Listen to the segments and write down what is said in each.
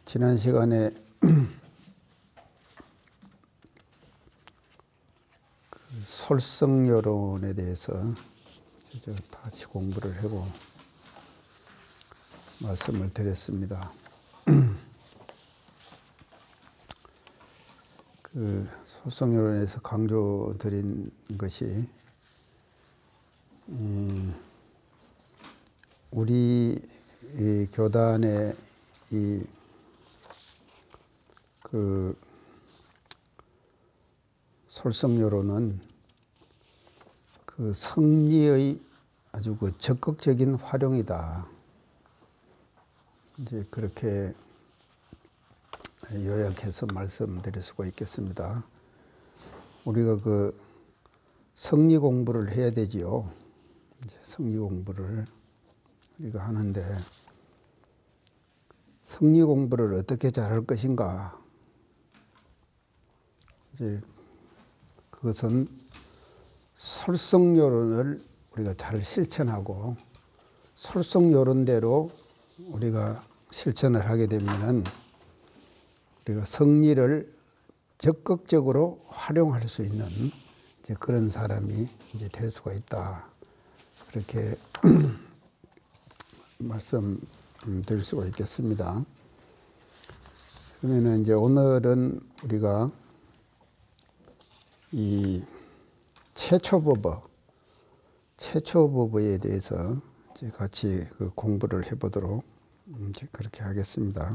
지난 시간에 솔성요론에 대해서 같이 공부를 하고 말씀을 드렸습니다. 솔성요론에서 강조드린 것이 우리 교단의 솔성요론은 성리의 아주 적극적인 활용이다. 이제 그렇게 요약해서 말씀드릴 수가 있겠습니다. 우리가 성리 공부를 해야 되지요. 이제 성리 공부를 우리가 하는데 성리 공부를 어떻게 잘할 것인가? 이제 그것은 솔성요론을 우리가 잘 실천하고 솔성요론대로 우리가 실천을 하게 되면은 우리가 성리를 적극적으로 활용할 수 있는 이제 그런 사람이 이제 될 수가 있다. 그렇게 말씀드릴 수가 있겠습니다. 그러면은 이제 오늘은 우리가 이 최초법어에 대해서 이제 같이 공부를 해보도록 이제 그렇게 하겠습니다.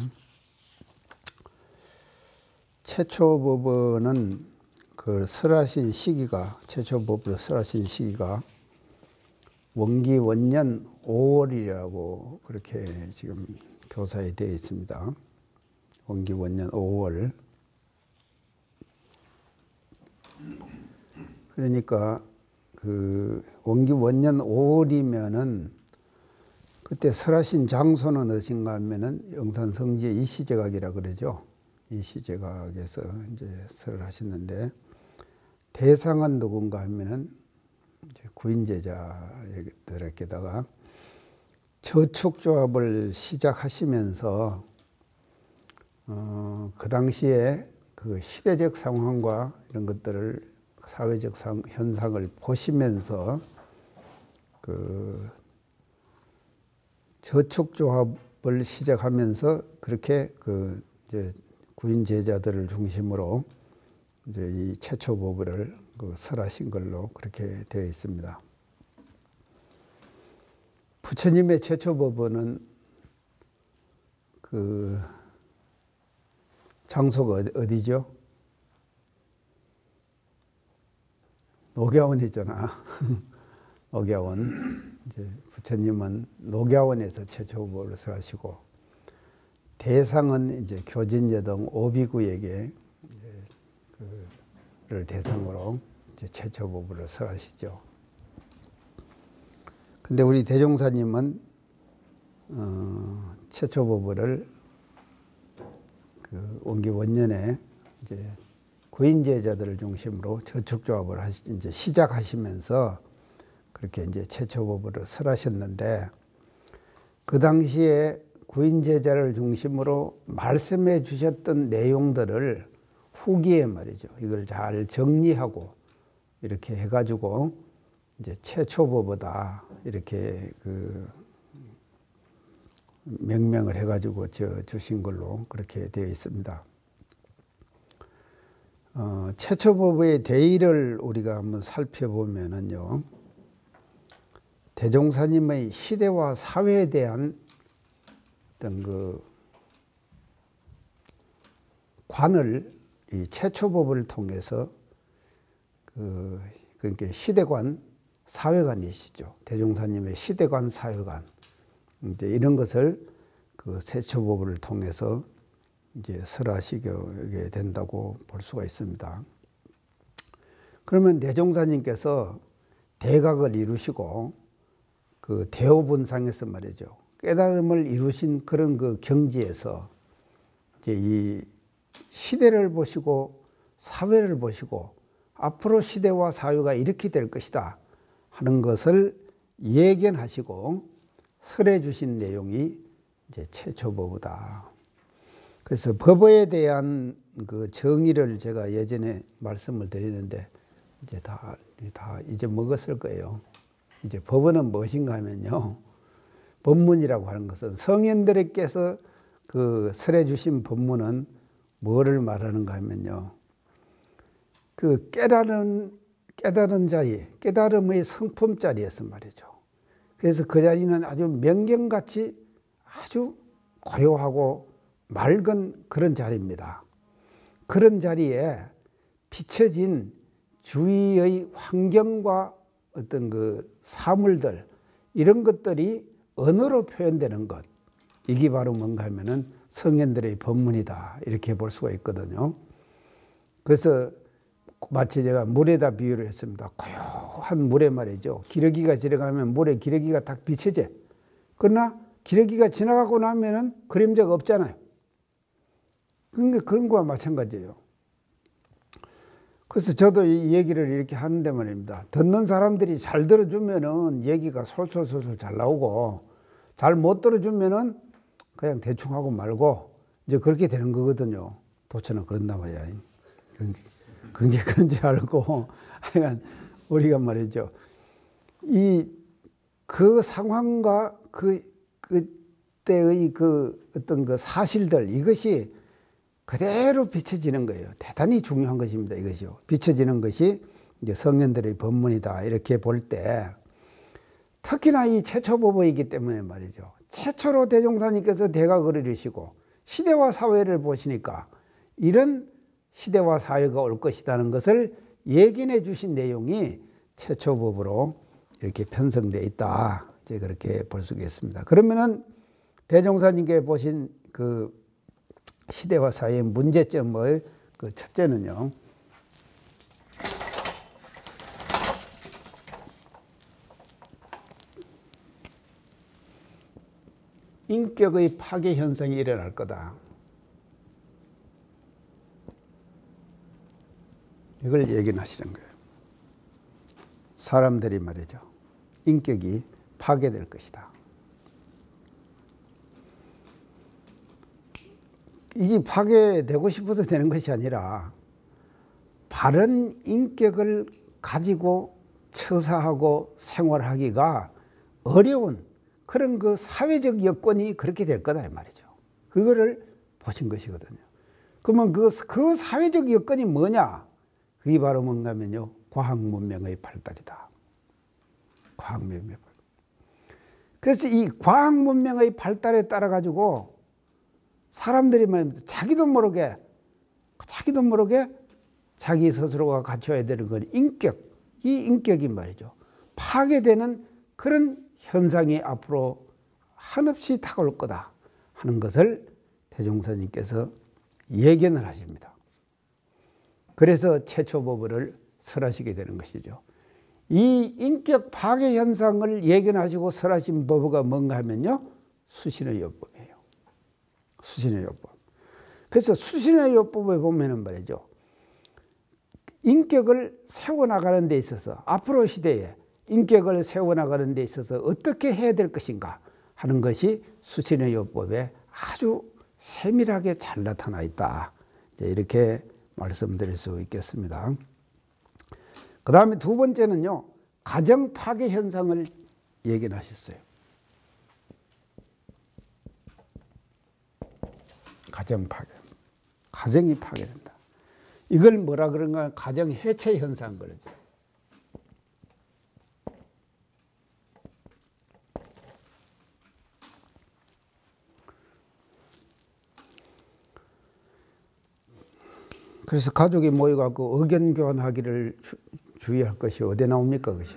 최초법어는 설하신 시기가 최초법으로 설하신 시기가 원기 원년 5월이라고 그렇게 지금 교사에 되어 있습니다. 원기 원년 5월. 그러니까 원기 원년 5월이면은 그때 설하신 장소는 어딘가 하면은 영산성지의 이시제각이라 그러죠. 이시제각에서 이제 설을 하셨는데 대상은 누군가 하면은 이제 구인제자들에게다가 저축조합을 시작하시면서 그 당시에 시대적 상황과 이런 것들을 사회적 현상을 보시면서 저축조합을 시작하면서 그렇게 이제 구인 제자들을 중심으로 이제 이 최초법을 설하신 걸로 그렇게 되어 있습니다. 부처님의 최초법은 장소가 어디죠? 녹야원이잖아. 녹야원. 이제 부처님은 녹야원에서 최초법을 설하시고 대상은 이제 교진여등 오비구에게 를 대상으로 이제 최초법을 설하시죠. 근데 우리 대종사님은 최초법을 원기 원년에 이제 구인제자들을 중심으로 저축조합을 이제 시작하시면서 그렇게 이제 최초법을 설하셨는데 그 당시에 구인제자를 중심으로 말씀해 주셨던 내용들을 후기에 말이죠. 이걸 잘 정리하고 이렇게 해가지고 이제 최초법이다 이렇게 명명을 해가지고 주신 걸로 그렇게 되어 있습니다. 최초법의 대의를 우리가 한번 살펴보면은요, 대종사님의 시대와 사회에 대한 어떤 관을 이 최초법을 통해서 그러니까 시대관, 사회관이시죠. 대종사님의 시대관, 사회관 이제 이런 것을 최초법을 통해서 이제 설하시게 된다고 볼 수가 있습니다. 그러면 대종사님께서 대각을 이루시고 대오분상에서 말이죠. 깨달음을 이루신 그런 경지에서 이제 이 시대를 보시고 사회를 보시고 앞으로 시대와 사회가 이렇게 될 것이다 하는 것을 예견하시고 설해 주신 내용이 이제 최초법이다. 그래서 법에 대한 그 정의를 제가 예전에 말씀을 드리는데 이제 다 잊어먹었을 거예요. 이제 법원은 무엇인가 하면요. 법문이라고 하는 것은 성현들께서 그 설해 주신 법문은 뭐를 말하는가 하면요. 그 깨달은 자리, 깨달음의 성품 자리에서 말이죠. 그래서 그 자리는 아주 명경같이 아주 고요하고 맑은 그런 자리입니다. 그런 자리에 비춰진 주위의 환경과 어떤 그 사물들 이런 것들이 언어로 표현되는 것, 이게 바로 뭔가 하면은 성현들의 법문이다 이렇게 볼 수가 있거든요. 그래서 마치 제가 물에다 비유를 했습니다. 고요한 물에 말이죠. 기러기가 지나가면 물에 기러기가 딱 비춰져. 그러나 기러기가 지나가고 나면은 그림자가 없잖아요. 그러니까 그런 거와 마찬가지예요. 그래서 저도 이 얘기를 이렇게 하는데 말입니다. 듣는 사람들이 잘 들어주면은 얘기가 솔솔솔솔 잘 나오고, 잘 못 들어주면은 그냥 대충 하고 말고 이제 그렇게 되는 거거든요. 도처는 그런단 말이야. 그런 게 그런지 알고 하여간 우리가 말이죠. 그 상황과 그때의 그 어떤 그 사실들 이것이 그대로 비춰지는 거예요. 대단히 중요한 것입니다. 이것이요. 비춰지는 것이 이제 성현들의 법문이다. 이렇게 볼 때 특히나 이 최초법이기 때문에 말이죠. 최초로 대종사님께서 대각을 이루시고 시대와 사회를 보시니까 이런 시대와 사회가 올 것이라는 것을 예견해 주신 내용이 최초법으로 이렇게 편성되어 있다. 이제 그렇게 볼 수 있겠습니다. 그러면은 대종사님께 보신 그 시대와 사회의 문제점을 그 첫째는요. 인격의 파괴 현상이 일어날 거다. 이걸 예견하시는 거예요. 사람들이 말이죠. 인격이 파괴될 것이다. 이게 파괴되고 싶어서 되는 것이 아니라 바른 인격을 가지고 처사하고 생활하기가 어려운 그런 그 사회적 여건이 그렇게 될 거다 이 말이죠. 그거를 보신 것이거든요. 그러면 그 사회적 여건이 뭐냐? 그게 바로 뭔가 하면요. 과학 문명의 발달이다. 과학 문명의 발달. 그래서 이 과학 문명의 발달에 따라 가지고 사람들이 말입니다. 자기도 모르게 자기 스스로가 갖춰야 되는 건 인격, 이 인격이 말이죠. 파괴되는 그런 현상이 앞으로 한없이 다가올 거다 하는 것을 대종사님께서 예견을 하십니다. 그래서 최초법을 설하시게 되는 것이죠. 이 인격 파괴 현상을 예견하시고 설하신 법어가 뭔가 하면요. 수신의 요법이에요. 수신의 요법. 그래서 수신의 요법에 보면은 말이죠. 인격을 세워나가는 데 있어서 앞으로 시대에 인격을 세워나가는 데 있어서 어떻게 해야 될 것인가 하는 것이 수신의 요법에 아주 세밀하게 잘 나타나 있다. 이렇게 말씀드릴 수 있겠습니다. 그 다음에 두 번째는요. 가정 파괴 현상을 예견하셨어요. 가정 파괴. 가정이 파괴된다. 이걸 뭐라 그런가? 가정 해체 현상 그러죠. 그래서 가족이 모여갖고 의견 교환하기를 주의할 것이 어디에 나옵니까? 그것이?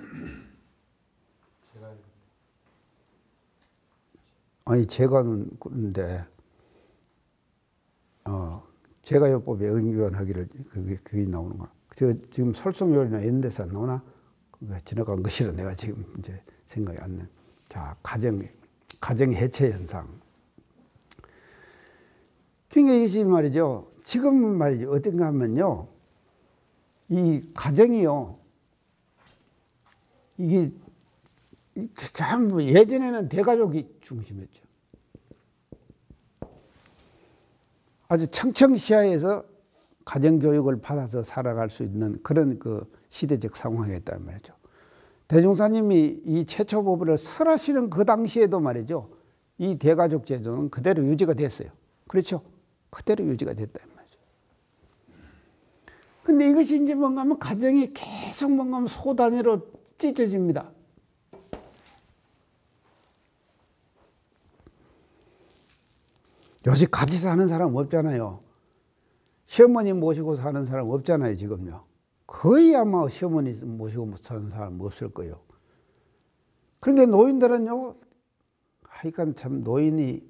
아니, 제가는 그런데, 제가요법에 의견 교환하기를 그게 나오는 거야. 지금 설송요리나 이런 데서 안 나오나? 그게 지나간 것이라 내가 지금 이제 생각이 안 나. 자, 가정 해체 현상. 그러니까 이것이 말이죠. 지금은 말이죠. 어떤가 하면요. 이 가정이요. 이게 참 예전에는 대가족이 중심이었죠. 아주 청청시야에서 가정교육을 받아서 살아갈 수 있는 그런 그 시대적 상황이었단 말이죠. 대종사님이 이 최초법을 설하시는 그 당시에도 말이죠. 이 대가족 제도는 그대로 유지가 됐어요. 그렇죠? 그대로 유지가 됐단 말이죠. 근데 이것이 이제 뭔가 하면 가정이 계속 뭔가 하면 소단위로 찢어집니다. 요새 같이 사는 사람 없잖아요. 시어머니 모시고 사는 사람 없잖아요, 지금요. 거의 아마 시어머니 모시고 사는 사람 없을 거예요. 그런데 노인들은요, 하여간 참 노인이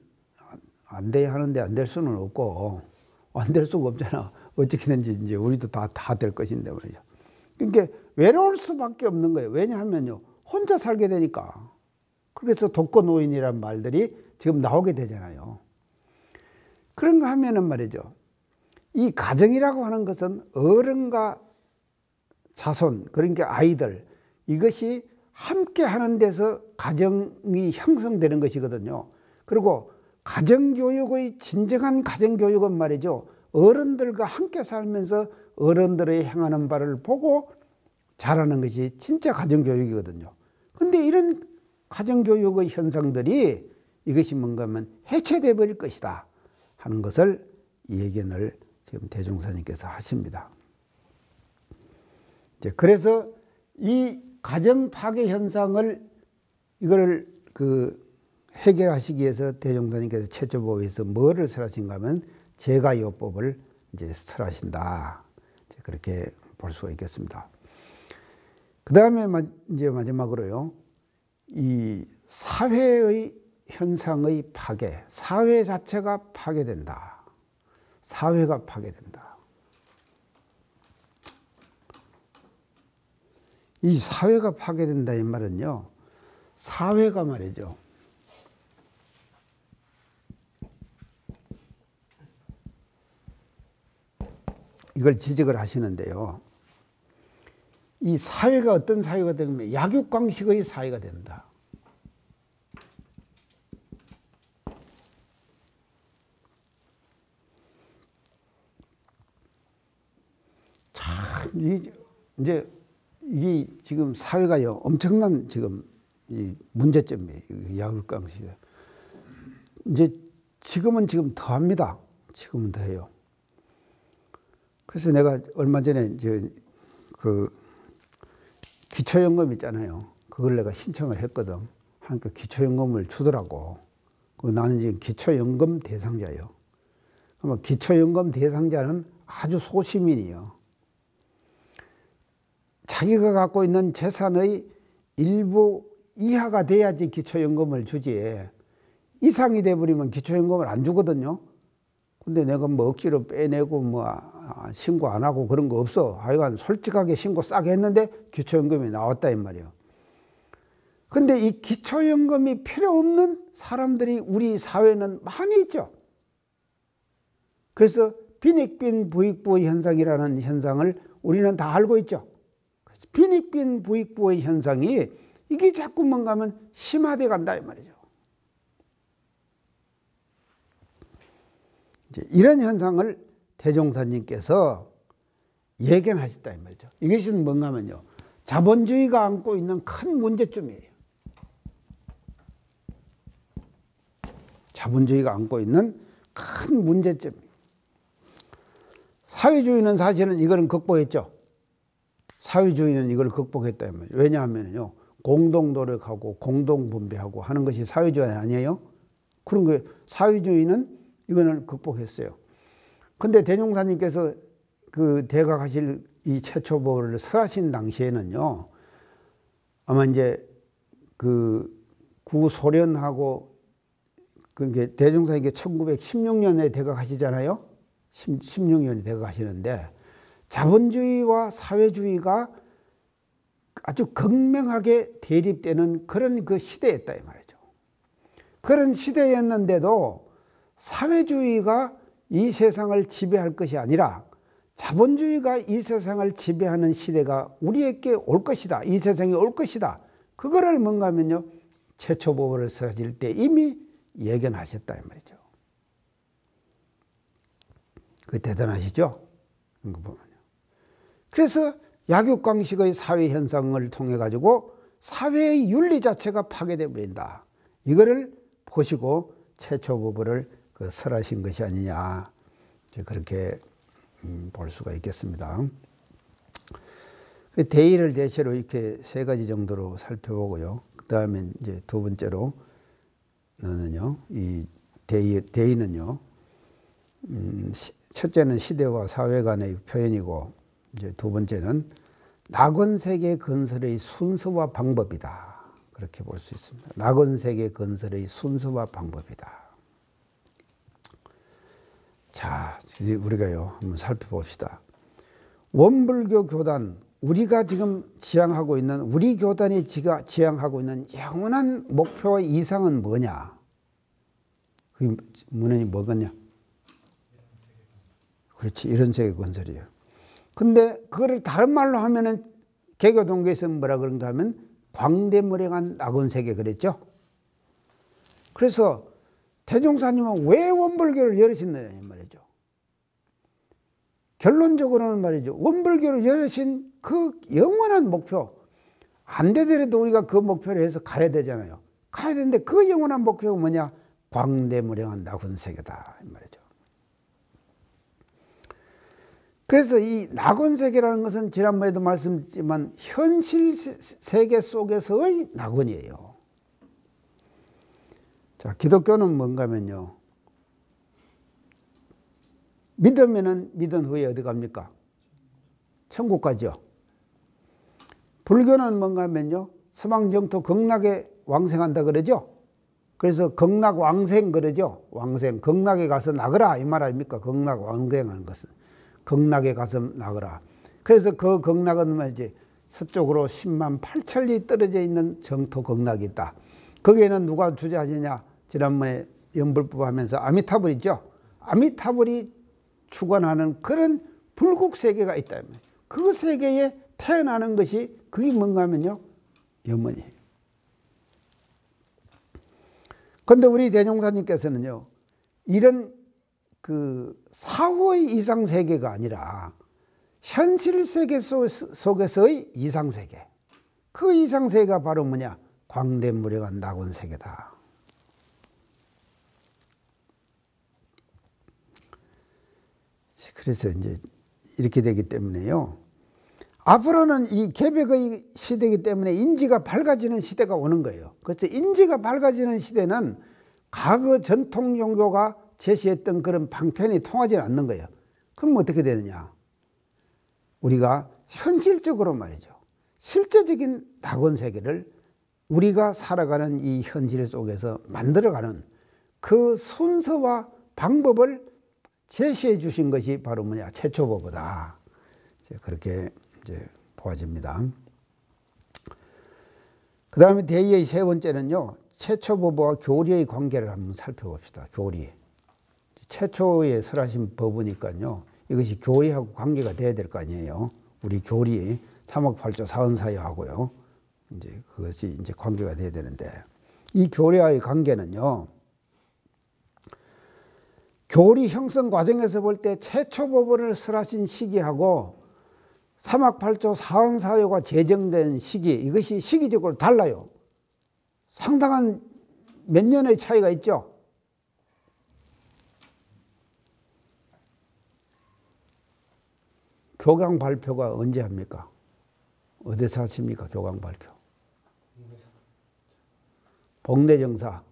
안 돼야 하는데 안 될 수는 없고, 안 될 수가 없잖아. 어떻게든지 이제 우리도 다 될 것인데 말이죠. 그러니까 외로울 수밖에 없는 거예요. 왜냐하면요, 혼자 살게 되니까. 그래서 독거노인이란 말들이 지금 나오게 되잖아요. 그런가 하면은 말이죠. 이 가정이라고 하는 것은 어른과 자손, 그러니까 아이들, 이것이 함께 하는 데서 가정이 형성되는 것이거든요. 그리고 가정교육의 진정한 가정교육은 말이죠. 어른들과 함께 살면서 어른들의 행하는 바를 보고 자라는 것이 진짜 가정교육이거든요. 근데 이런 가정교육의 현상들이 이것이 뭔가 하면 해체되어 버릴 것이다 하는 것을 예견을 지금 대종사님께서 하십니다. 그래서 이 가정 파괴 현상을 이걸 해결하시기 위해서 대종사님께서 최초법에서 뭐를 설하신가 하면 제가요법을 이제 설하신다. 그렇게 볼 수가 있겠습니다. 그 다음에 이제 마지막으로요, 이 사회의 현상의 파괴, 사회 자체가 파괴된다. 사회가 파괴된다. 이 사회가 파괴된다 이 말은요, 사회가 말이죠. 이걸 지적을 하시는데요. 이 사회가 어떤 사회가 되면 약육강식의 사회가 된다. 참, 이제 이 지금 사회가요 엄청난 지금 이 문제점이에요. 약육강식. 이제 지금은 더합니다. 지금은 더해요. 그래서 내가 얼마 전에 이제 기초연금 있잖아요. 그걸 내가 신청을 했거든. 하니까 기초연금을 주더라고. 나는 지금 기초연금 대상자예요. 그러면 기초연금 대상자는 아주 소시민이에요. 자기가 갖고 있는 재산의 일부 이하가 돼야지 기초연금을 주지. 이상이 돼버리면 기초연금을 안 주거든요. 근데 내가 뭐 억지로 빼내고 신고 안 하고 그런 거 없어. 하여간 솔직하게 신고 싹 했는데 기초연금이 나왔다 이 말이에요. 근데 이 기초연금이 필요 없는 사람들이 우리 사회는 많이 있죠. 그래서 빈익빈 부익부 현상이라는 현상을 우리는 다 알고 있죠. 빈익빈 부익부의 현상이 이게 자꾸 뭔가 하면 심화돼 간다 이 말이죠. 이런 현상을 대종사님께서 예견하셨다 이 말이죠. 이것이 뭔가 하면요, 자본주의가 안고 있는 큰 문제점이에요. 자본주의가 안고 있는 큰 문제점이에요. 사회주의는 사실은 이거는 극복했죠. 사회주의는 이걸 극복했다 이 말이에요. 왜냐하면요, 공동노력하고 공동분배하고 하는 것이 사회주의 아니에요? 그런 거 사회주의는 이거는 극복했어요. 근데 대종사님께서 대각하실 이 최초법을 설하신 당시에는요, 아마 이제 구소련하고 대종사님께 1916년에 대각하시잖아요. 16년에 대각하시는데 자본주의와 사회주의가 아주 극명하게 대립되는 그런 시대였다 이 말이죠. 그런 시대였는데도 사회주의가 이 세상을 지배할 것이 아니라 자본주의가 이 세상을 지배하는 시대가 우리에게 올 것이다. 이 세상에 올 것이다. 그거를 뭔가 하면요, 최초법을 설하실 때 이미 예견하셨다 이 말이죠. 그 대단하시죠? 이거 보면요. 그래서 약육강식의 사회 현상을 통해 가지고 사회의 윤리 자체가 파괴돼 버린다. 이거를 보시고 최초법을 설하신 것이 아니냐, 그렇게 볼 수가 있겠습니다. 대의를 대체로 이렇게 세 가지 정도로 살펴보고요. 그 다음에 이제 두 번째로 는요, 이 대의는요, 첫째는 시대와 사회 간의 표현이고, 이제 두 번째는 낙원세계 건설의 순서와 방법이다. 그렇게 볼 수 있습니다. 낙원세계 건설의 순서와 방법이다. 자, 이제 우리가요, 한번 살펴봅시다. 원불교 교단, 우리가 지금 지향하고 있는, 우리 교단이 지향하고 있는 영원한 목표와 이상은 뭐냐? 그 문헌이 뭐겠냐? 그렇지, 이런 세계 건설이에요. 근데 그거를 다른 말로 하면은 개교 동계에서 뭐라 그런가 하면 광대무량한 낙원세계 그랬죠. 그래서 대종사님은 왜 원불교를 열으신느냐 말이죠. 결론적으로는 말이죠, 원불교를 열으신 그 영원한 목표, 안 되더라도 우리가 그 목표를 해서 가야 되잖아요. 가야 되는데 그 영원한 목표가 뭐냐? 광대무량한 낙원세계다 이 말이죠. 그래서 이 낙원세계라는 것은 지난번에도 말씀드렸지만 현실 세계 속에서의 낙원이에요. 자, 기독교는 뭔가 하면요, 믿으면은 믿은 후에 어디 갑니까? 천국 가죠. 불교는 뭔가 하면요, 서방정토 극락에 왕생한다 그러죠. 그래서 극락왕생 그러죠. 왕생, 극락에 가서 낙으라 이 말 아닙니까? 극락왕생하는 것은 극락에 가서 낙으라. 그래서 그 극락은 말이지 서쪽으로 10만 8천리 떨어져 있는 정토 극락이 있다. 거기에는 누가 주재하느냐? 지난번에 연불법 하면서 아미타불이죠. 아미타불이 주관하는 그런 불국 세계가 있다. 그 세계에 태어나는 것이 그게 뭔가 하면요, 염원이에요. 그런데 우리 대종사님께서는요, 이런 그 사후의 이상세계가 아니라 현실 세계 속에서의 이상세계, 그 이상세계가 바로 뭐냐? 광대무량한 낙원세계다. 그래서 이제 이렇게 되기 때문에요, 앞으로는 이 개벽의 시대이기 때문에 인지가 밝아지는 시대가 오는 거예요. 그래서 인지가 밝아지는 시대는 과거 전통 종교가 제시했던 그런 방편이 통하지 않는 거예요. 그럼 어떻게 되느냐? 우리가 현실적으로 말이죠, 실제적인 낙원세계를 우리가 살아가는 이 현실 속에서 만들어가는 그 순서와 방법을 제시해 주신 것이 바로 뭐냐? 최초법이다. 그렇게 이제 보아집니다. 그 다음에 대의의 세 번째는요, 최초법과 교리의 관계를 한번 살펴봅시다. 교리. 최초에 설하신 법이니까요, 이것이 교리하고 관계가 돼야 될 거 아니에요. 우리 교리 삼억팔조 사언사유하고요, 이제 그것이 이제 관계가 돼야 되는데, 이 교리와의 관계는요, 교리 형성 과정에서 볼 때 최초법을 설하신 시기하고 삼학팔조 사언사유가 제정된 시기, 이것이 시기적으로 달라요. 상당한 몇 년의 차이가 있죠. 교강 발표가 언제 합니까? 어디서 하십니까? 교강 발표. 복례정사,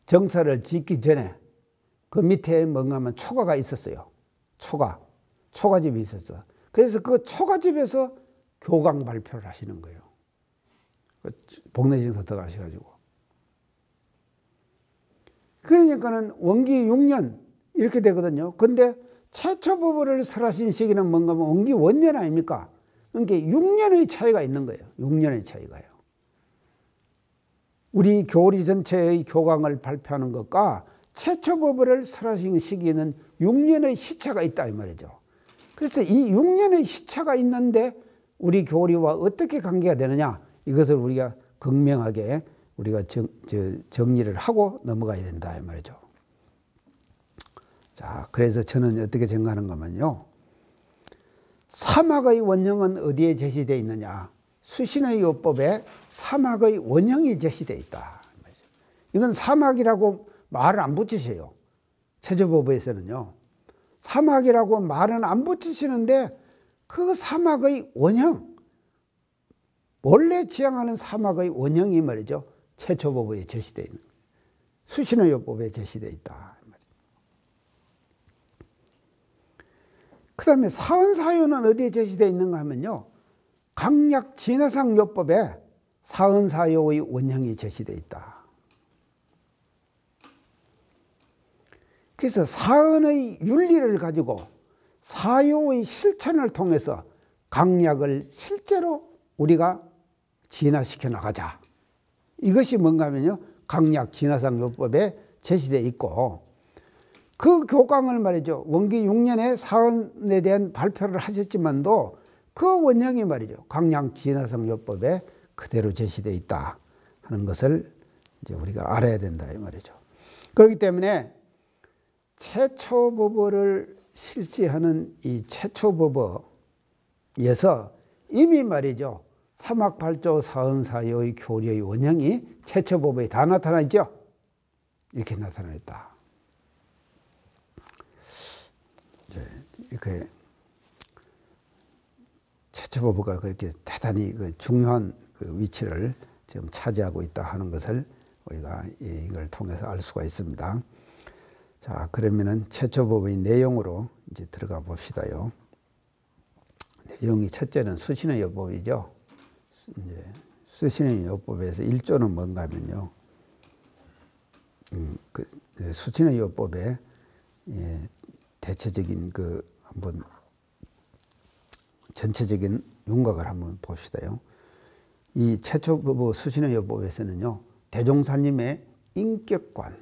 정사를 짓기 전에 그 밑에 뭔가 하면 초가가 있었어요. 초가집이 있었어. 그래서 그 초가집에서 교강 발표를 하시는 거예요. 복례정사 들어가셔가지고. 그러니까는 원기 6년 이렇게 되거든요. 근데 최초법을 설하신 시기는 뭔가 하면 원기 원년 아닙니까? 그러니까 6년의 차이가 있는 거예요. 6년의 차이가요. 우리 교리 전체의 교강을 발표하는 것과 최초법을 설하신 시기에는 6년의 시차가 있다 이 말이죠. 그래서 이 6년의 시차가 있는데 우리 교리와 어떻게 관계가 되느냐, 이것을 우리가 극명하게 우리가 정리를 하고 넘어가야 된다 이 말이죠. 자, 그래서 저는 어떻게 생각하는 거면요. 사막의 원형은 어디에 제시되어 있느냐? 수신의 요법에 사막의 원형이 제시되어 있다. 이건 사막이라고 말을 안 붙이세요. 체조법에서는요. 사막이라고 말은 안 붙이시는데 그 사막의 원형, 원래 지향하는 사막의 원형이 말이죠. 체초법에 제시되어 있는 거예요. 수신의 요법에 제시되어 있다. 그 다음에 사은사요는 어디에 제시되어 있는가 하면요. 강약 진화상 요법에 사은사요의 원형이 제시되어 있다. 그래서 사은의 윤리를 가지고 사요의 실천을 통해서 강약을 실제로 우리가 진화시켜 나가자. 이것이 뭔가 하면요. 강약 진화상 요법에 제시되어 있고 그 교강을 말이죠. 원기 6년에 사은에 대한 발표를 하셨지만도 그 원형이 말이죠. 강약 진화상 요법에 그대로 제시되어 있다 하는 것을 이제 우리가 알아야 된다 이 말이죠. 그렇기 때문에 체초법어를 실시하는 이 체초법어에서 이미 말이죠. 사막발조 사은사요의 교리의 원형이 체초법어에 다 나타나 있죠. 이렇게 나타나 있다. 이렇게 체초법어가 그렇게 대단히 중요한 위치를 지금 차지하고 있다 하는 것을 우리가 이걸 통해서 알 수가 있습니다. 자, 그러면은 체초법의 내용으로 이제 들어가 봅시다요. 내용이 첫째는 수신의 요법이죠. 이제 수신의 요법에서 1조는 뭔가 하면요. 수신의 요법의 대체적인 한번 전체적인 윤곽을 한번 봅시다요. 이 체초법의 수신의 요법에서는요. 대종사님의 인격관,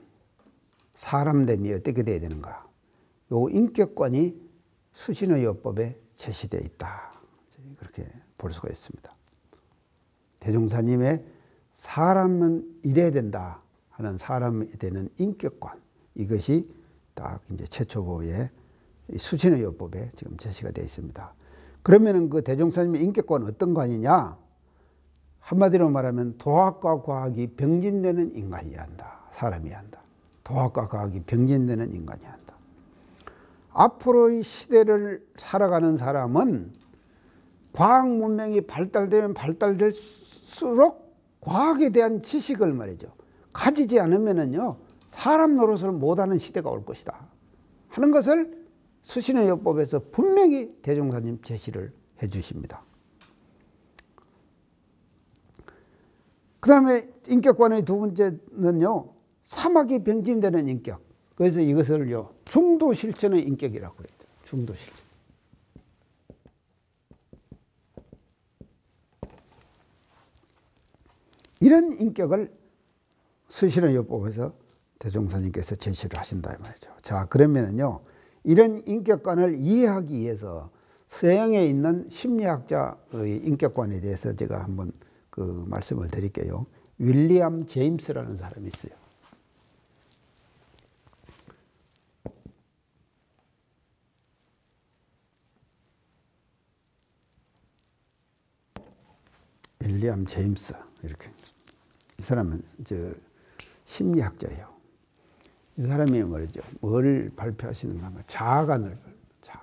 사람됨이 어떻게 돼야 되는가. 요 인격관이 수신의 요법에 제시되어 있다. 그렇게 볼 수가 있습니다. 대종사님의 사람은 이래야 된다 하는 사람이 되는 인격관. 이것이 딱 이제 체초법의 수신의 요법에 지금 제시가 되어 있습니다. 그러면은 그 대종사님의 인격관은 어떤 관이냐? 한마디로 말하면 도학과 과학이 병진되는 인간이어야 한다. 사람이어야 한다. 도학과 과학이 병진되는 인간이어야 한다. 앞으로의 시대를 살아가는 사람은 과학 문명이 발달되면 발달될수록 과학에 대한 지식을 말이죠. 가지지 않으면은요, 사람 노릇을 못하는 시대가 올 것이다 하는 것을 수신의 요법에서 분명히 대종사님 제시를 해 주십니다. 그 다음에 인격관의 두 번째는요, 사막이 병진되는 인격. 그래서 이것을요, 중도 실천의 인격이라고 그래요. 중도 실천. 이런 인격을 수신의 요법에서 대종사님께서 제시를 하신다 이 말이죠. 자, 그러면은요, 이런 인격관을 이해하기 위해서 서양에 있는 심리학자의 인격관에 대해서 제가 한번 말씀을 드릴게요. 윌리엄 제임스라는 사람이 있어요. 윌리엄 제임스, 이렇게. 이 사람은 심리학자예요. 이 사람이 말이죠. 뭘 발표하시는가 하면 자아관을, 자아.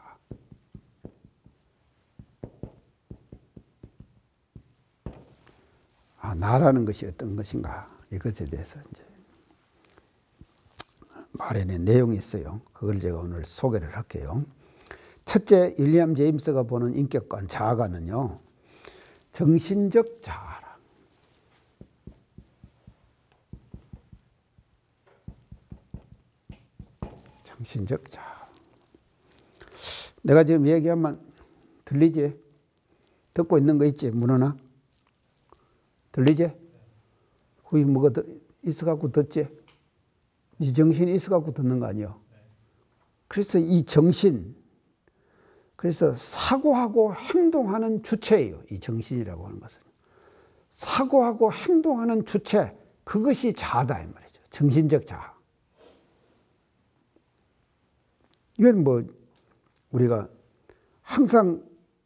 나라는 것이 어떤 것인가, 이것에 대해서 이제 말해낸 내용이 있어요. 그걸 제가 오늘 소개를 할게요. 첫째, 윌리엄 제임스가 보는 인격관, 자아관은요, 정신적 자아라. 정신적 자아. 내가 지금 얘기하면 들리지? 듣고 있는 거 있지? 문어나? 들리지? 거기 뭐가 있어갖고 듣지? 이 정신이 있어갖고 듣는 거 아니요? 그래서 이 정신, 그래서 사고하고 행동하는 주체예요. 이 정신이라고 하는 것은. 사고하고 행동하는 주체, 그것이 자아다 이 말이죠. 정신적 자아. 이건 뭐 우리가 항상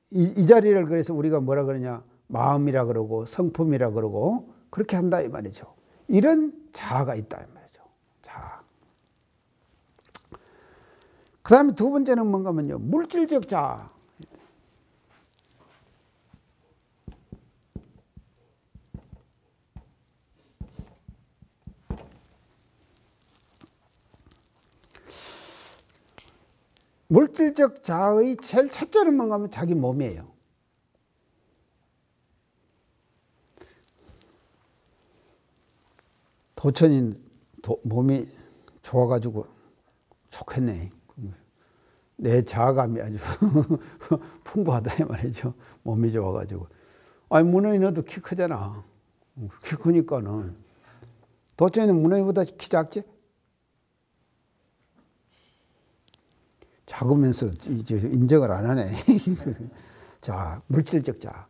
이 자리를 그래서 우리가 뭐라 그러냐, 마음이라 그러고 성품이라 그러고 그렇게 한다 이 말이죠. 이런 자아가 있다 이 말이죠. 자아. 그 다음에 두 번째는 뭔가 하면요, 물질적 자아. 물질적 자아의 제일 첫째는 뭔가 하면 자기 몸이에요. 도천인 몸이 좋아가지고 좋겠네. 내 자아감이 아주 풍부하다 이 말이죠. 몸이 좋아가지고. 아니 문어이 너도 키 크잖아. 키 크니까는. 도천이는 문어이보다 키 작지? 작으면서 이제 인정을 안 하네. 자, 물질적 자아.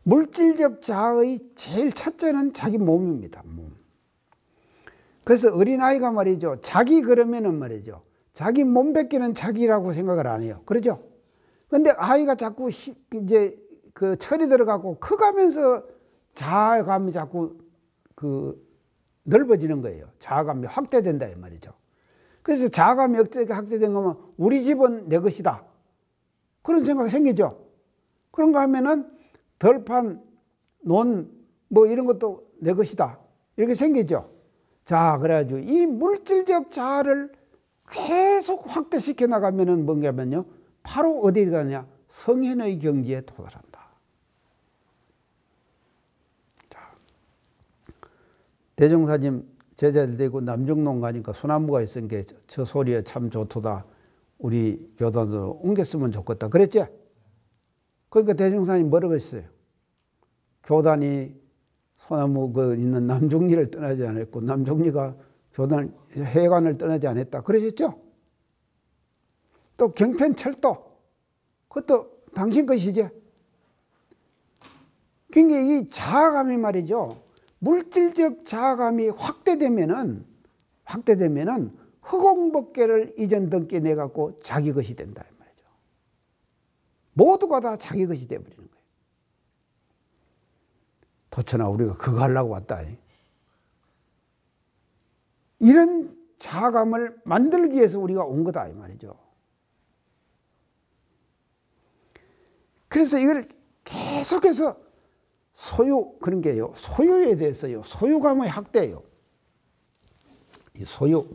물질적 자아의 제일 첫째는 자기 몸입니다. 몸. 그래서 어린아이가 말이죠. 자기 그러면은 말이죠. 자기 몸 뺏기는 자기라고 생각을 안 해요. 그러죠? 근데 아이가 자꾸 이제 그 철이 들어가고 커가면서 자아감이 자꾸 넓어지는 거예요. 자아감이 확대된다 이 말이죠. 그래서 자아감이 확대된 거면 우리 집은 내 것이다. 그런 생각이 생기죠. 그런가 하면은 덜판, 논, 뭐 이런 것도 내 것이다. 이렇게 생기죠. 자, 그래가지고 이 물질적 자아를 계속 확대시켜 나가면은 뭔가면요. 바로 어디 가냐? 성현의 경지에 도달한다. 자, 대종사님 제자들 되고 남중농 가니까 소나무가 있으니까 저 소리에 참 좋도다. 우리 교단도 옮겼으면 좋겠다. 그랬지? 그러니까 대종사님 뭐라고 했어요? 교단이 소나무 있는 남중리를 떠나지 않았고 남중리가 교단 해관을 떠나지 않았다. 그러셨죠? 또 경편철도 그것도 당신 것이지. 그러니까 이 자아감이 말이죠. 물질적 자아감이 확대되면은 허공법계를 이전 등께 내갖고 자기 것이 된다 이 말이죠. 모두가 다 자기 것이 돼버리는 거예요. 도천아 우리가 그거 하려고 왔다. 이런 자아감을 만들기 위해서 우리가 온 거다 이 말이죠. 그래서 이걸 계속해서 소유 그런 게요. 소유에 대해서요. 소유감의 확대예요. 이 소유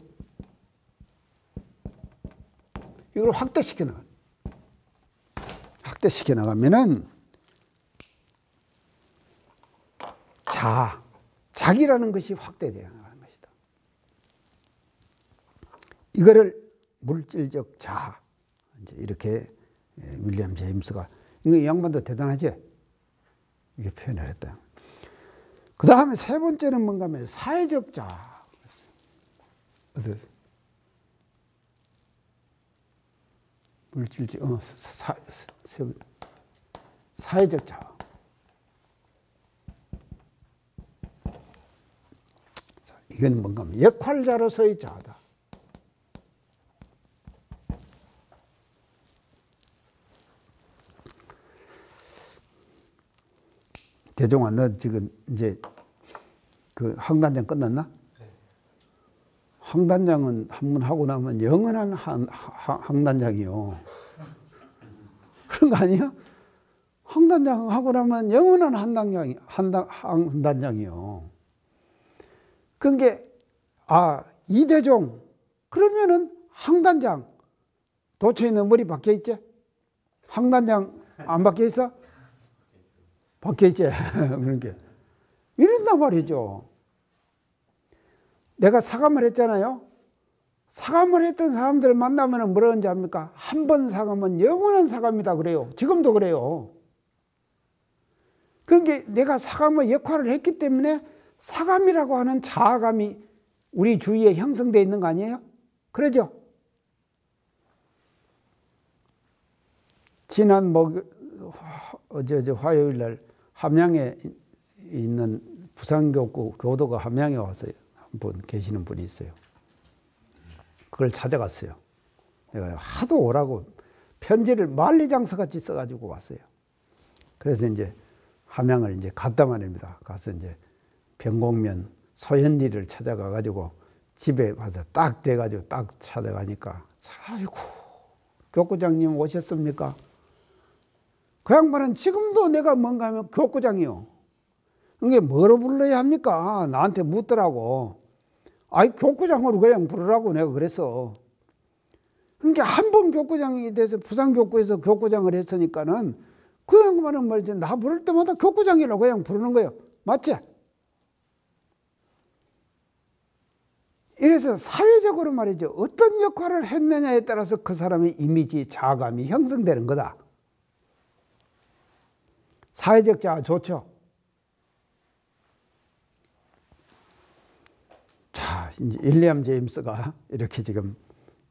이걸 확대시켜 나가. 확대시켜 나가면은 자기라는 것이 확대되어 나가는 것이다. 이거를 물질적 자아 이제 이렇게 윌리엄 제임스가 이 양반도 대단하지? 이게 표현을 했다. 그 다음에 세 번째는 뭔가 하면 사회적 자아. 물질적, 사회적 자아. 이건 뭔가 하면 역할자로서의 자아다. 대종아, 너 지금 이제 그 황단장 끝났나? 네. 황단장은 한 번 하고 나면 영원한 황단장이요. 그런 거 아니야? 황단장 하고 나면 영원한 황단장이요. 그게 이대종 그러면은 황단장 도처에는 머리 박혀 있지? 황단장 안 박혀 있어? 박혀 있지. 그런 게 이런단 말이죠. 내가 사감을 했잖아요. 사감을 했던 사람들을 만나면 뭐라 하는지 압니까? 한 번 사감은 영원한 사감이다 그래요. 지금도 그래요. 그러니까 내가 사감의 역할을 했기 때문에 사감이라고 하는 자아감이 우리 주위에 형성되어 있는 거 아니에요? 그러죠? 지난 어제 화요일 날 함양에 있는 부산교구 교도가 함양에 와서 한 분 계시는 분이 있어요. 그걸 찾아갔어요. 내가 하도 오라고 편지를 만리장서같이 써가지고 왔어요. 그래서 이제 함양을 이제 갔다 말입니다. 가서 이제 병곡면 소현리를 찾아가가지고 집에 와서 딱 돼가지고 딱 찾아가니까, 아이고, 교구장님 오셨습니까? 그 양반은 지금도 내가 뭔가 하면 교구장이요. 이게 뭐로 불러야 합니까? 나한테 묻더라고. 아이, 교구장으로 그냥 부르라고 내가 그랬어. 그러니까 한 번 교구장이 돼서 부산교구에서 교구장을 했으니까는 그 양반은 말이지, 나 부를 때마다 교구장이라고 그냥 부르는 거예요. 맞지? 이래서 사회적으로 말이죠. 어떤 역할을 했느냐에 따라서 그 사람의 이미지, 자아감이 형성되는 거다. 사회적 자아 좋죠? 자, 이제 윌리엄 제임스가 이렇게 지금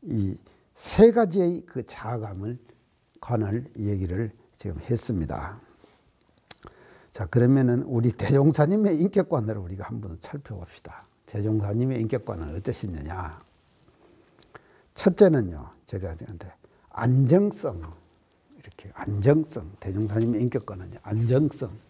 이 세 가지의 그 자아감을 관할 얘기를 지금 했습니다. 자, 그러면은 우리 대종사님의 인격관을 우리가 한번 살펴봅시다. 대종사님의 인격관은 어떠셨느냐? 첫째는요, 제가 저한테 안정성, 이렇게 안정성, 대종사님의 인격관은요, 안정성.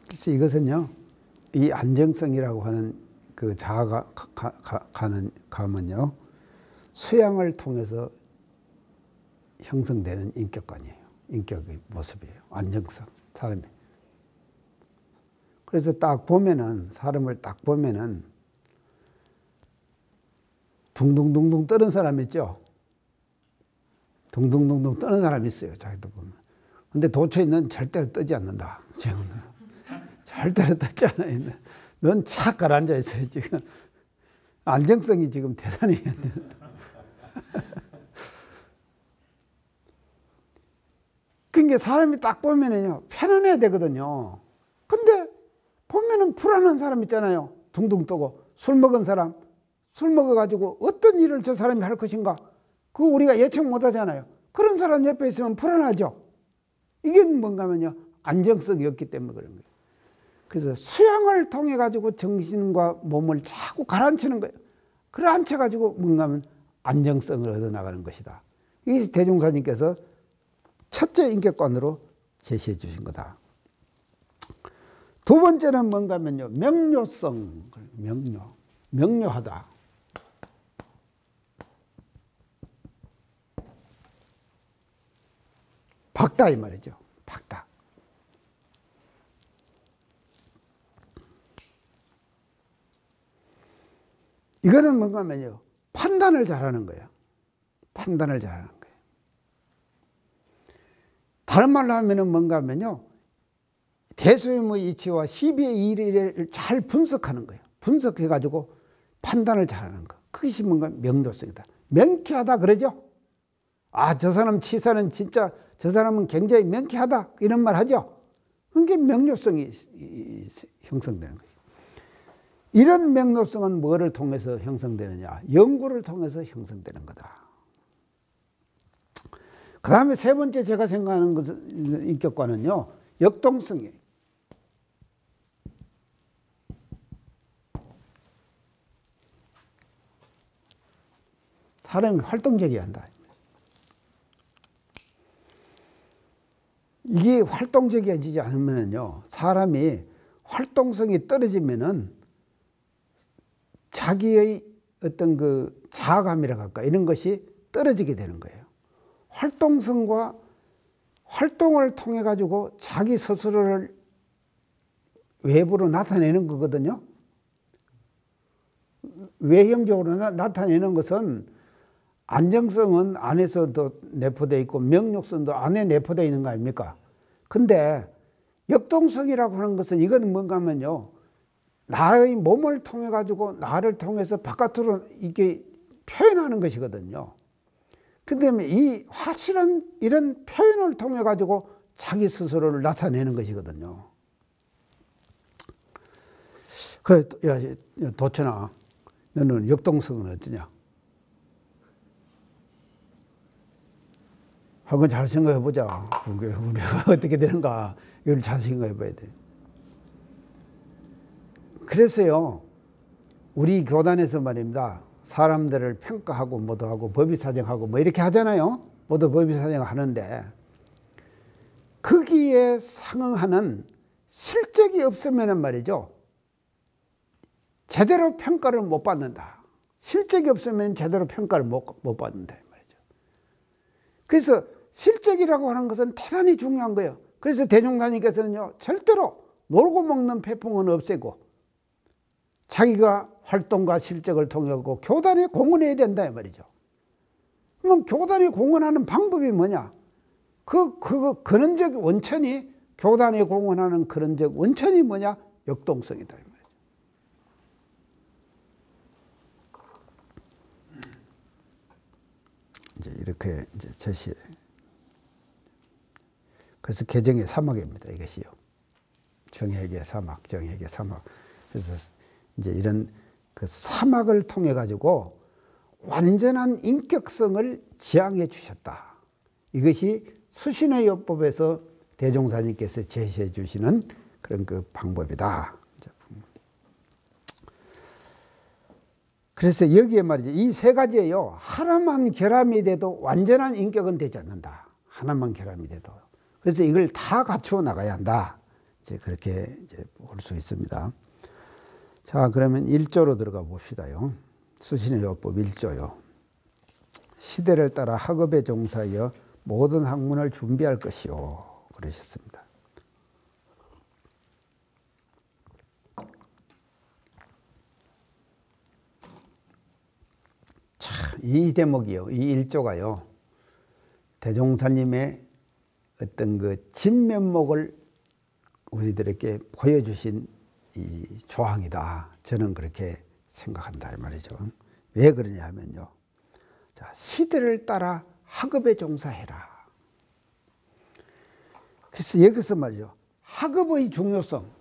그래서 이것은요, 이 안정성이라고 하는 그 자아가 감은요, 수양을 통해서 형성되는 인격관이에요. 인격의 모습이에요. 안정성, 사람이. 그래서 딱 보면은, 사람을 딱 보면은, 둥둥둥둥 떠는 사람 있죠? 둥둥둥둥 떠는 사람이 있어요. 자기도 보면. 근데 도처에 넌 절대로 떠지 않는다. 절대로 떠지 않아요. 넌 착 가라앉아 있어요, 지금. 안정성이 지금 대단히. 그러니까 사람이 딱 보면은요, 편안해야 되거든요. 근데 보면은 불안한 사람 있잖아요. 둥둥 떠고. 술 먹은 사람. 술 먹어가지고 어떤 일을 저 사람이 할 것인가. 그거 우리가 예측 못 하잖아요. 그런 사람 옆에 있으면 불안하죠. 이게 뭔가 하면요, 안정성이 없기 때문에 그런 거예요. 그래서 수양을 통해 가지고 정신과 몸을 자꾸 가라앉히는 거예요. 그래 앉혀 가지고 뭔가 하면 안정성을 얻어 나가는 것이다. 이게 대종사님께서 첫째 인격관으로 제시해 주신 거다. 두 번째는 뭔가 하면요, 명료성, 명료하다. 박다 이 말이죠. 박다. 이거는 뭔가 하면요, 판단을 잘하는 거예요. 판단을 잘하는 거예요. 다른 말로 하면은 뭔가 하면요, 대소임의 이치와 시비의 이를 잘 분석하는 거예요. 분석해가지고 판단을 잘하는 거. 그것이 뭔가 명료성이다. 명쾌하다 그러죠? 아, 저 사람 치사는 진짜, 저 사람은 굉장히 명쾌하다. 이런 말 하죠? 그게 명료성이 형성되는 거예요. 이런 명료성은 뭐를 통해서 형성되느냐? 연구를 통해서 형성되는 거다. 그 다음에 세 번째 제가 생각하는 것은, 인격관은요, 역동성이에요. 사람이 활동적이어야 한다. 이게 활동적이어지지 않으면요, 사람이 활동성이 떨어지면은 자기의 어떤 그 자아감이라고 할까, 이런 것이 떨어지게 되는 거예요. 활동성과 활동을 통해 가지고 자기 스스로를 외부로 나타내는 거거든요. 외형적으로 나타내는 것은 안정성은 안에서도 내포되어 있고 명료성도 안에 내포되어 있는 거 아닙니까? 근데 역동성이라고 하는 것은 이건 뭔가 하면요, 나의 몸을 통해 가지고 나를 통해서 바깥으로 이게 표현하는 것이거든요. 근데 이 확실한 이런 표현을 통해 가지고 자기 스스로를 나타내는 것이거든요. 그, 야, 도천아, 너는 역동성은 어떠냐? 한번 잘 생각해 보자. 그게 우리가 어떻게 되는가 이걸 잘 생각해 봐야 돼. 그래서요 우리 교단에서 말입니다. 사람들을 평가하고 뭐도 하고 법의사정하고 뭐 이렇게 하잖아요. 모두 법의사정 하는데 거기에 상응하는 실적이 없으면 말이죠. 제대로 평가를 못 받는다. 실적이 없으면 제대로 평가를 못 받는다 말이죠. 그래서 실적이라고 하는 것은 대단히 중요한 거예요. 그래서 대종사님께서는요 절대로 놀고 먹는 폐풍은 없애고 자기가 활동과 실적을 통하고 교단에 공헌해야 된다 말이죠. 그럼 교단에 공헌하는 방법이 뭐냐? 그 근원적 원천이 교단에 공헌하는 근원적 원천이 뭐냐? 역동성이다 말이죠. 이제 이렇게 이제 제시해. 그래서 개정의 사막입니다. 이것이요. 정액의 사막, 정액의 사막. 그래서 이제 이런 그 사막을 통해 가지고 완전한 인격성을 지향해 주셨다. 이것이 수신의 요법에서 대종사님께서 제시해 주시는 그런 그 방법이다. 그래서 여기에 말이죠. 이 세 가지예요. 하나만 결함이 돼도 완전한 인격은 되지 않는다. 하나만 결함이 돼도. 그래서 이걸 다 갖추어 나가야 한다. 이제 그렇게 이제 볼 수 있습니다. 자, 그러면 1조로 들어가 봅시다요. 수신의 요법 1조요. 시대를 따라 학업에 종사하여 모든 학문을 준비할 것이요. 그러셨습니다. 참, 이 대목이요. 이 1조가요. 대종사님의 어떤 그 진면목을 우리들에게 보여주신 이 조항이다. 저는 그렇게 생각한다 이 말이죠. 왜 그러냐 하면요. 자, 시대를 따라 학업에 종사해라. 그래서 여기서 말이죠. 학업의 중요성.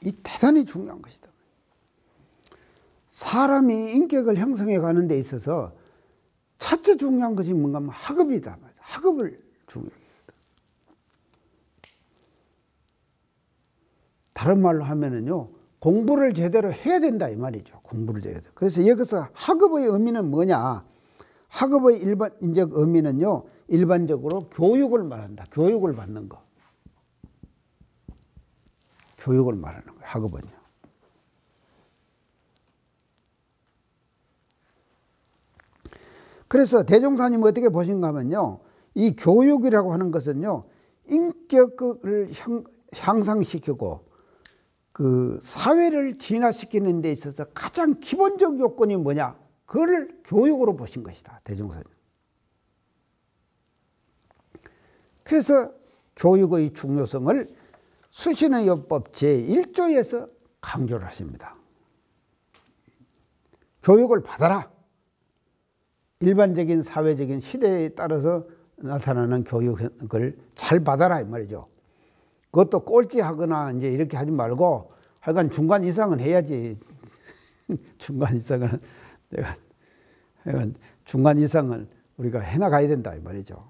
이 대단히 중요한 것이다. 사람이 인격을 형성해 가는 데 있어서 첫째 중요한 것이 뭔가 하면 학업이다. 학업을 중요하게. 다른 말로 하면은요, 공부를 제대로 해야 된다 이 말이죠. 공부를 제대로. 그래서 여기서 학업의 의미는 뭐냐? 학업의 일반적 의미는요, 일반적으로 교육을 말한다. 교육을 받는 거. 교육을 말하는 거예요. 학업은요. 그래서 대종사님은 어떻게 보신가 하면요, 이 교육이라고 하는 것은요, 인격을 향상시키고 그 사회를 진화시키는 데 있어서 가장 기본적 요건이 뭐냐? 그걸 교육으로 보신 것이다. 대종사님. 그래서 교육의 중요성을 수신의 요법 제1조에서 강조를 하십니다. 교육을 받아라. 일반적인 사회적인 시대에 따라서 나타나는 교육을 잘 받아라 이 말이죠. 그것도 꼴찌하거나 이제 이렇게 하지 말고 하여간 중간 이상은 해야지. 중간 이상은 내가 하여간 중간 이상은 우리가 해나가야 된다 이 말이죠.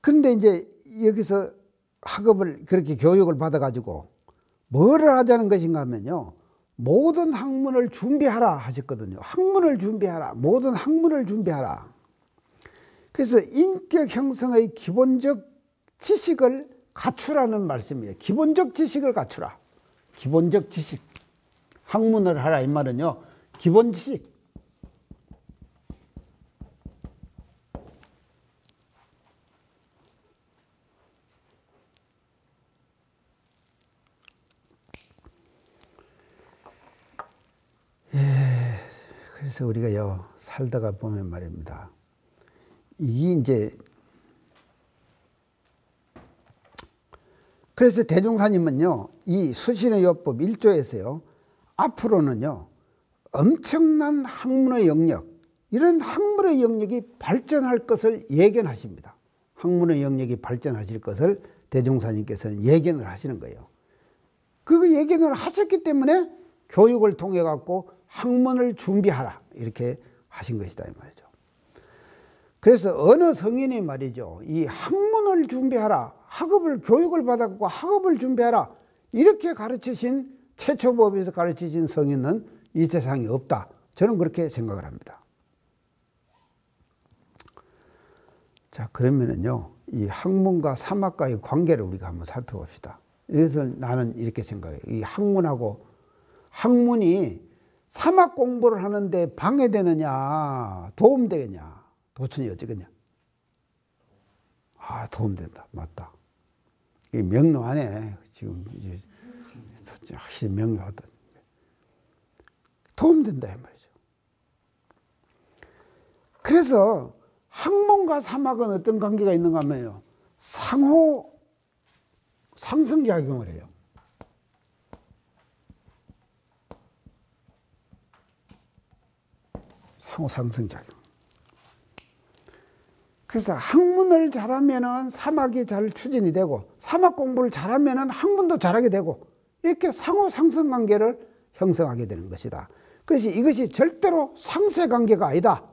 그런데 이제 여기서 학업을 그렇게 교육을 받아가지고 뭐를 하자는 것인가 하면요. 모든 학문을 준비하라 하셨거든요. 학문을 준비하라. 모든 학문을 준비하라. 그래서 인격 형성의 기본적 지식을 갖추라는 말씀이에요. 기본적 지식을 갖추라. 기본적 지식. 학문을 하라 이 말은요. 기본 지식. 그래서 우리가요, 살다가 보면 말입니다. 이게 이제, 그래서 대종사님은요, 이 수신의 요법 1조에서요, 앞으로는요, 엄청난 학문의 영역, 이런 학문의 영역이 발전할 것을 예견하십니다. 학문의 영역이 발전하실 것을 대종사님께서는 예견을 하시는 거예요. 그 얘기를 하셨기 때문에 교육을 통해 갖고 학문을 준비하라 이렇게 하신 것이다 이 말이죠. 그래서 어느 성인이 말이죠, 이 학문을 준비하라, 학업을 교육을 받아갖고 학업을 준비하라 이렇게 가르치신 최초법에서 가르치신 성인은 이 세상에 없다. 저는 그렇게 생각을 합니다. 자, 그러면은요, 이 학문과 사막과의 관계를 우리가 한번 살펴봅시다. 그래서 나는 이렇게 생각해요. 이 학문이 사막 공부를 하는데 방해되느냐, 도움되느냐, 도천이 어쩌겠냐? 아, 도움된다. 맞다. 이 명료하네. 지금 이제 확실히 명료하다. 도움된다 이 말이죠. 그래서 학문과 사막은 어떤 관계가 있는가 하면요, 상호 상승작용을 해요. 상호 상승작용. 그래서 학문을 잘하면은 사막이 잘 추진이 되고, 사막 공부를 잘하면은 학문도 잘하게 되고, 이렇게 상호 상승 관계를 형성하게 되는 것이다. 그래서 이것이 절대로 상쇄 관계가 아니다.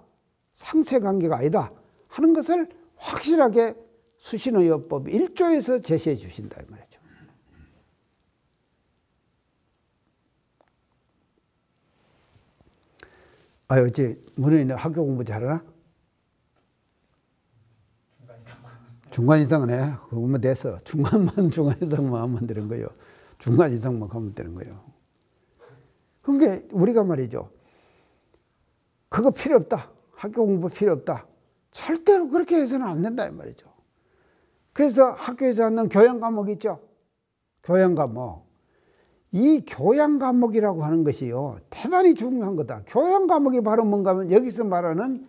상쇄 관계가 아니다 하는 것을 확실하게 수신의요법 1조에서 제시해 주신다 이 말이죠. 아, 어째 문현이는 학교 공부 잘하나? 중간 이상은 해. 그거면 됐어. 중간 이상만 하면 되는 거예요. 중간 이상만 하면 되는 거예요. 그러니까 우리가 말이죠, 그거 필요 없다. 학교 공부 필요 없다. 절대로 그렇게 해서는 안 된다 이 말이죠. 그래서 학교에서 하는 교양 과목 있죠. 교양 과목. 이 교양 과목이라고 하는 것이요, 대단히 중요한 거다. 교양 과목이 바로 뭔가 하면 여기서 말하는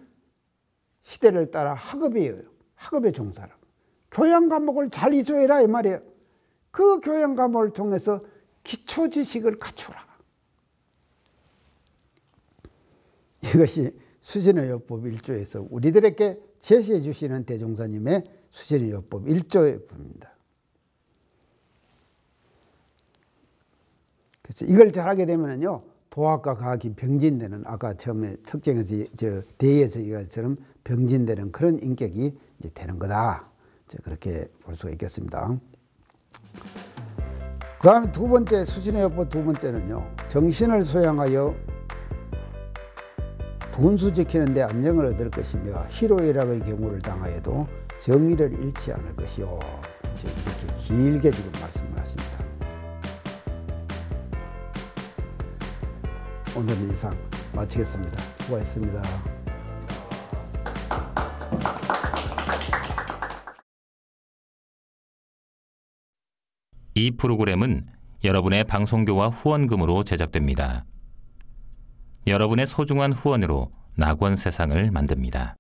시대를 따라 학업이에요. 학업의 종사라. 교양 과목을 잘 이수해라 이 말이에요. 그 교양 과목을 통해서 기초 지식을 갖추라. 이것이 수신의요법 1조에서 우리들에게 제시해 주시는 대종사님의 수신의요법 1조의 법입니다. 그래서 이걸 잘하게 되면은요, 도학과 과학이 병진되는, 아까 처음에 특정에서 대의에서 이것처럼 병진되는 그런 인격이 이제 되는 거다. 그렇게 볼 수가 있겠습니다. 그 다음에 두 번째, 수신의요법 두 번째는요, 정신을 소양하여 분수 지키는 데 안정을 얻을 것이며 희로애락의 경우를 당하여도 정의를 잃지 않을 것이요. 이렇게 길게 지금 말씀을 하십니다. 오늘은 이상 마치겠습니다. 수고하셨습니다. 이 프로그램은 여러분의 방송료와 후원금으로 제작됩니다. 여러분의 소중한 후원으로 낙원 세상을 만듭니다.